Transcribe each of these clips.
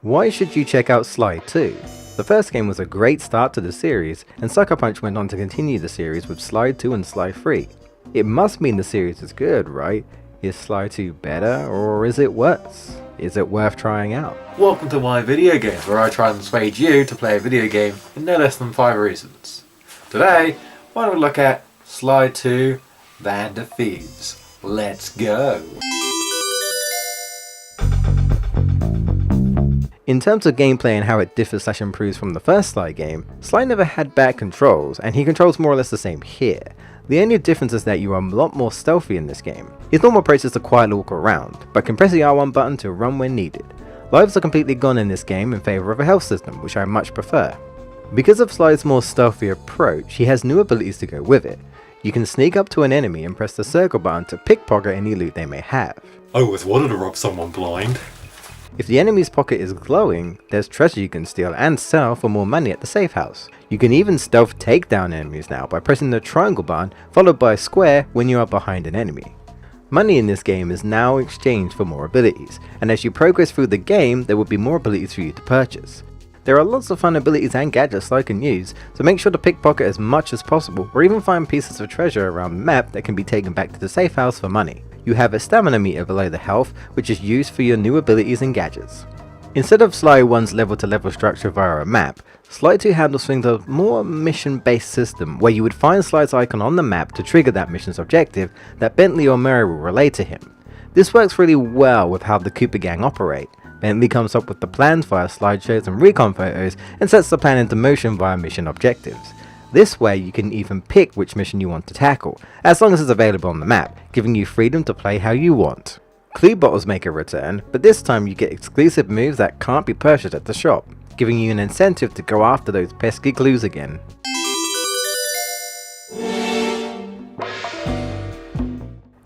Why should you check out Sly 2? The first game was a great start to the series, and Sucker Punch went on to continue the series with Sly 2 and Sly 3. It must mean the series is good, right? Is Sly 2 better, or is it worse? Is it worth trying out? Welcome to WhyVideoGames, where I try and persuade you to play a video game in no less than 5 reasons. Today, why don't we look at Sly 2, Band of Thieves. Let's go! In terms of gameplay and how it differs / improves from the first Sly game, Sly never had bad controls, and he controls more or less the same here. The only difference is that you are a lot more stealthy in this game. His normal approach is to quietly walk around, but can press the R1 button to run when needed. Lives are completely gone in this game in favour of a health system, which I much prefer. Because of Sly's more stealthy approach, he has new abilities to go with it. You can sneak up to an enemy and press the circle button to pickpocket any loot they may have. I always wanted to rob someone blind. If the enemy's pocket is glowing, there's treasure you can steal and sell for more money at the safe house. You can even stealth take down enemies now by pressing the triangle button followed by a square when you are behind an enemy. Money in this game is now exchanged for more abilities, and as you progress through the game there will be more abilities for you to purchase. There are lots of fun abilities and gadgets Sly can use, so make sure to pickpocket as much as possible or even find pieces of treasure around the map that can be taken back to the safe house for money. You have a stamina meter below the health, which is used for your new abilities and gadgets. Instead of Sly 1's level to level structure via a map, Sly 2 handles things a more mission based system where you would find Sly's icon on the map to trigger that mission's objective that Bentley or Mary will relay to him. This works really well with how the Cooper gang operate. Bentley comes up with the plans via slideshows and recon photos and sets the plan into motion via mission objectives. This way you can even pick which mission you want to tackle, as long as it's available on the map, giving you freedom to play how you want. Clue bottles make a return, but this time you get exclusive moves that can't be purchased at the shop, giving you an incentive to go after those pesky clues again.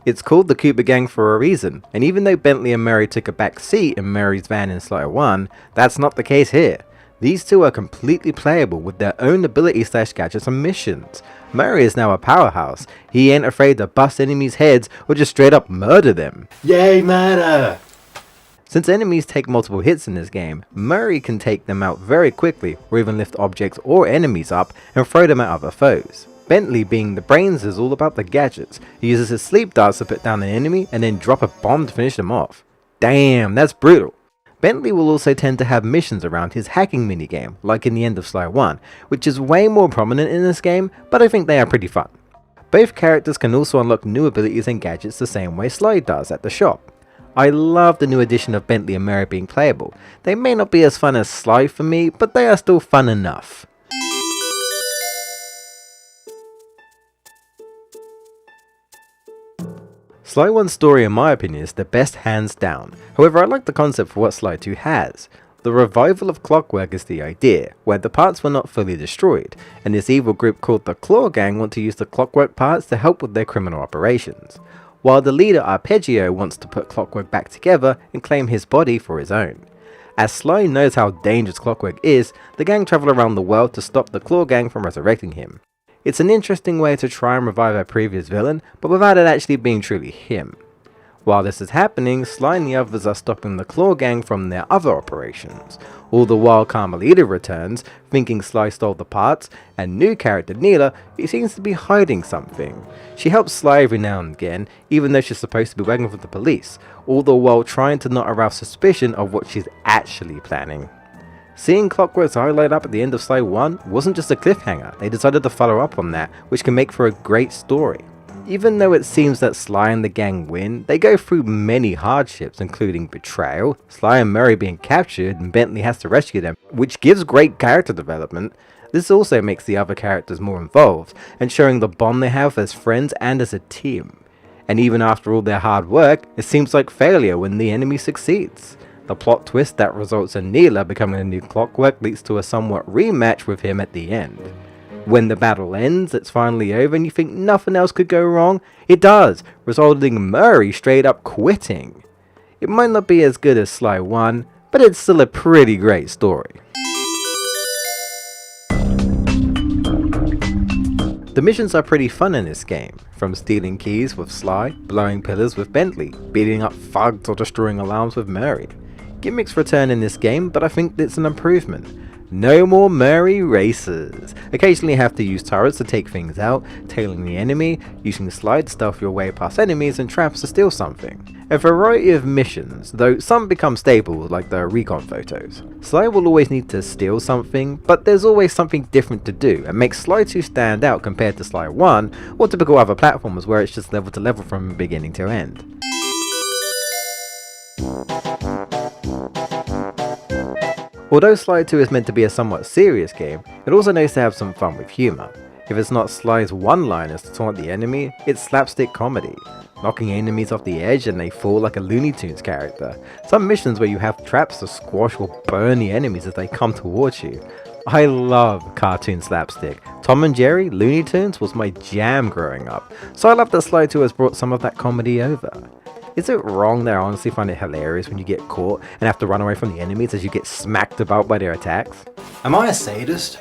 It's called the Cooper Gang for a reason, and even though Bentley and Mary took a back seat in Mary's van in Sly 1, that's not the case here. These two are completely playable with their own abilities / gadgets and missions. Murray is now a powerhouse. He ain't afraid to bust enemies' heads or just straight up murder them. Yay, murder! Since enemies take multiple hits in this game, Murray can take them out very quickly or even lift objects or enemies up and throw them at other foes. Bentley, being the brains, is all about the gadgets. He uses his sleep darts to put down an enemy and then drop a bomb to finish them off. Damn, that's brutal. Bentley will also tend to have missions around his hacking minigame, like in the end of Sly 1, which is way more prominent in this game, but I think they are pretty fun. Both characters can also unlock new abilities and gadgets the same way Sly does at the shop. I love the new addition of Bentley and Mary being playable. They may not be as fun as Sly for me, but they are still fun enough. Sly 1's story in my opinion is the best hands down, however I like the concept for what Sly 2 has. The revival of Clockwork is the idea, where the parts were not fully destroyed, and this evil group called the Claw Gang want to use the Clockwork parts to help with their criminal operations, while the leader Arpeggio wants to put Clockwork back together and claim his body for his own. As Sly knows how dangerous Clockwork is, the gang travel around the world to stop the Claw Gang from resurrecting him. It's an interesting way to try and revive our previous villain, but without it actually being truly him. While this is happening, Sly and the others are stopping the Claw Gang from their other operations. All the while Carmelita returns, thinking Sly stole the parts, and new character Neela, who seems to be hiding something. She helps Sly every now and again, even though she's supposed to be working for the police, all the while trying to not arouse suspicion of what she's actually planning. Seeing Clockwork's eye light up at the end of Sly 1 wasn't just a cliffhanger, they decided to follow up on that, which can make for a great story. Even though it seems that Sly and the gang win, they go through many hardships including betrayal, Sly and Murray being captured and Bentley has to rescue them, which gives great character development. This also makes the other characters more involved, and showing the bond they have as friends and as a team. And even after all their hard work, it seems like failure when the enemy succeeds. The plot twist that results in Neela becoming a new Clockwork leads to a somewhat rematch with him at the end. When the battle ends, it's finally over and you think nothing else could go wrong? It does, resulting in Murray straight up quitting. It might not be as good as Sly 1, but it's still a pretty great story. The missions are pretty fun in this game, from stealing keys with Sly, blowing pillars with Bentley, beating up thugs or destroying alarms with Mary. gimmicks return in this game, but I think it's an improvement. No more Murray races. Occasionally have to use turrets to take things out, tailing the enemy, using slide to stealth your way past enemies and traps to steal something. A variety of missions, though some become stable like the recon photos. Sly will always need to steal something, but there's always something different to do and makes Sly 2 stand out compared to Sly 1 or typical other platformers where it's just level to level from beginning to end. Although Sly 2 is meant to be a somewhat serious game, it also knows to have some fun with humour. If it's not Sly's one-liners to taunt the enemy, it's slapstick comedy, knocking enemies off the edge and they fall like a Looney Tunes character. Some missions where you have traps to squash or burn the enemies as they come towards you. I love cartoon slapstick. Tom and Jerry, Looney Tunes was my jam growing up, so I love that Sly 2 has brought some of that comedy over. Is it wrong that I honestly find it hilarious when you get caught and have to run away from the enemies as you get smacked about by their attacks? Am I a sadist?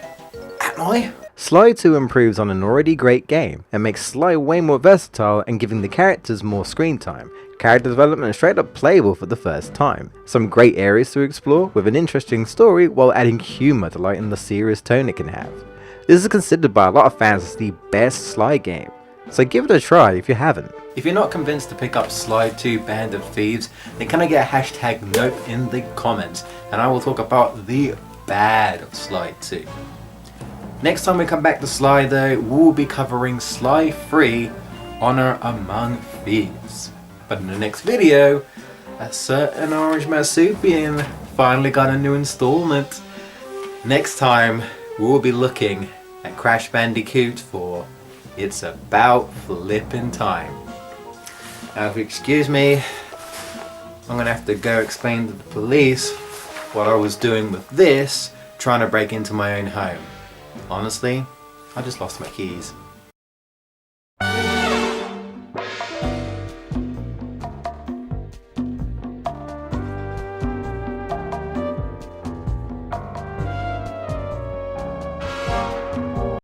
Am I? Sly 2 improves on an already great game and makes Sly way more versatile and giving the characters more screen time. Character development is straight up playable for the first time. Some great areas to explore with an interesting story while adding humour to lighten the serious tone it can have. This is considered by a lot of fans as the best Sly game, so give it a try if you haven't. If you're not convinced to pick up Sly 2 Band of Thieves, then can I get a hashtag nope in the comments and I will talk about the bad of Sly 2. Next time we come back to Sly though, we'll be covering Sly 3 Honor Among Thieves. But in the next video, a certain orange marsupial finally got a new installment. Next time, we'll be looking at Crash Bandicoot 4 It's About Flippin' Time. Now if you excuse me, I'm gonna have to go explain to the police what I was doing with this, trying to break into my own home. Honestly, I just lost my keys.